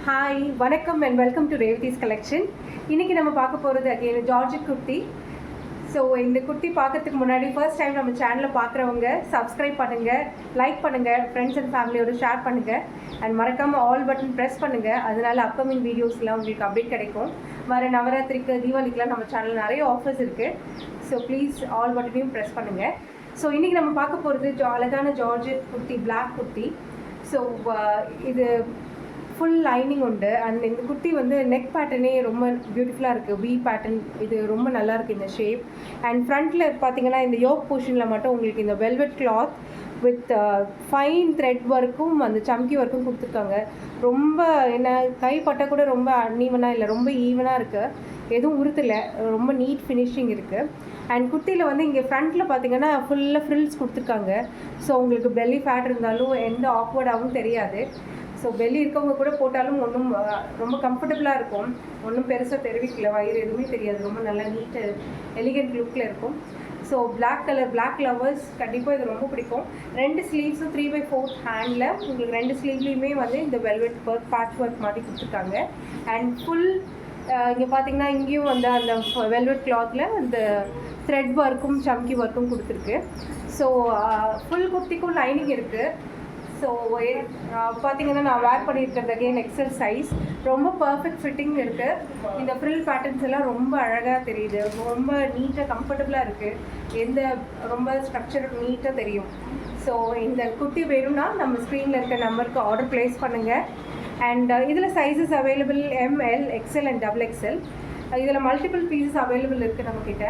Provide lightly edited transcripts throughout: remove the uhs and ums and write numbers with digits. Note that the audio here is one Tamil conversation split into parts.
ஹாய் வணக்கம் and welcome to Revathi's collection. இன்றைக்கி நம்ம பார்க்க போகிறது அகைன் ஜார்ஜெட் குர்த்தி. ஸோ இந்த குர்த்தி பார்க்கறதுக்கு முன்னாடி ஃபர்ஸ்ட் டைம் நம்ம சேனலில் பார்க்குறவங்க சப்ஸ்கிரைப் பண்ணுங்கள், லைக் பண்ணுங்கள், ஃப்ரெண்ட்ஸ் அண்ட் ஃபேமிலியோடு ஷேர் பண்ணுங்கள் அண்ட் மறக்காமல் ஆல் பட்டன் ப்ரெஸ் பண்ணுங்கள். அதனால் அப்கமிங் வீடியோஸ்லாம் உங்களுக்கு அப்டேட் கிடைக்கும். வர நவராத்திரிக்கு தீபாவளிக்கெலாம் நம்ம சேனலில் நிறைய ஆஃபர்ஸ் இருக்குது. ஸோ ப்ளீஸ் ஆல் பட்டனையும் ப்ரெஸ் பண்ணுங்கள். ஸோ இன்றைக்கி நம்ம பார்க்க போகிறது அழகான georgette kurti, black kurti. So இது ஃபுல் லைனிங் உண்டு அண்ட் இந்த குர்த்தி வந்து நெக் பேட்டர்னே ரொம்ப பியூட்டிஃபுல்லாக இருக்குது. வி பேட்டர்ன் இது ரொம்ப நல்லாயிருக்கு இந்த ஷேப். அண்ட் ஃப்ரண்ட்டில் பார்த்தீங்கன்னா இந்த யோக் போர்ஷனில் மட்டும் உங்களுக்கு இந்த velvet cloth with fine thread ஒர்க்கும் அந்த சம்கி ஒர்க்கும் கொடுத்துருக்காங்க. ரொம்ப என்ன கைப்பட்டால் கூட ரொம்ப அன்ஈவனாக இல்லை, ரொம்ப ஈவனாக இருக்குது, எதுவும் உறுத்தலை, ரொம்ப நீட் ஃபினிஷிங் இருக்குது. அண்ட் குர்த்தியில் வந்து இங்கே ஃப்ரண்ட்டில் பார்த்தீங்கன்னா ஃபுல்லாக ஃப்ரில்ஸ் கொடுத்துருக்காங்க. ஸோ உங்களுக்கு பெல்லி ஃபேட் இருந்தாலும் எந்த ஆக்வர்டாகவும் தெரியாது. ஸோ பெல்லி இருக்கவங்க கூட போட்டாலும் ஒன்றும் ரொம்ப கம்ஃபர்டபுளாக இருக்கும், ஒன்றும் பெருசாக தெரிவிக்கல, வயிறு எதுவுமே தெரியாது, ரொம்ப நல்லா நீட்டு எலிகென்ட் லுக்கில் இருக்கும். So black colour, black lovers கண்டிப்பாக இது ரொம்ப பிடிக்கும். ரெண்டு ஸ்லீவ்ஸும் 3/4 ஹேண்டில் உங்களுக்கு ரெண்டு ஸ்லீவ்லேயுமே வந்து இந்த வெல்வெட் ஒர்க், பேட்ச் ஒர்க் மாதிரி கொடுத்துருக்காங்க. அண்ட் ஃபுல் இங்கே பார்த்தீங்கன்னா இங்கேயும் வந்து அந்த வெல்வெட் கிளாத்தில் அந்த த்ரெட் ஒர்க்கும் சம்கி ஒர்க்கும் கொடுத்துருக்கு. ஸோ ஃபுல் குர்த்திக்கும் லைனிங் இருக்குது. ஸோ பார்த்தீங்கன்னா நான் வேர் பண்ணியிருக்கிறது அகெயின் எக்ஸல் சைஸ், ரொம்ப பர்ஃபெக்ட் ஃபிட்டிங் இருக்குது. இந்த ஃப்ரில் பேட்டர்ன்ஸ் எல்லாம் ரொம்ப அழகாக தெரியுது, ரொம்ப நீட்டாக கம்ஃபர்டபுளாக இருக்குது, எந்த ரொம்ப ஸ்ட்ரக்சர் நீட்டாக தெரியும். ஸோ இந்த குர்த்தி வேணும்னா நம்ம ஸ்க்ரீனில் இருக்க நம்பருக்கு ஆர்டர் ப்ளேஸ் பண்ணுங்கள். அண்ட் இதில் sizes available ML, XL and XXL. இதில் மல்டிபிள் பீசஸ் அவைலபிள் இருக்குது நம்மக்கிட்ட.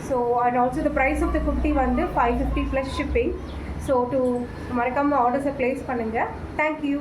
So and also the price of the kurti வந்து 550 ப்ளஸ் ஷிப்பிங். ஸோ மறக்காமல் ஆர்டர்ஸை ப்ளேஸ் பண்ணுங்கள். தேங்க்யூ.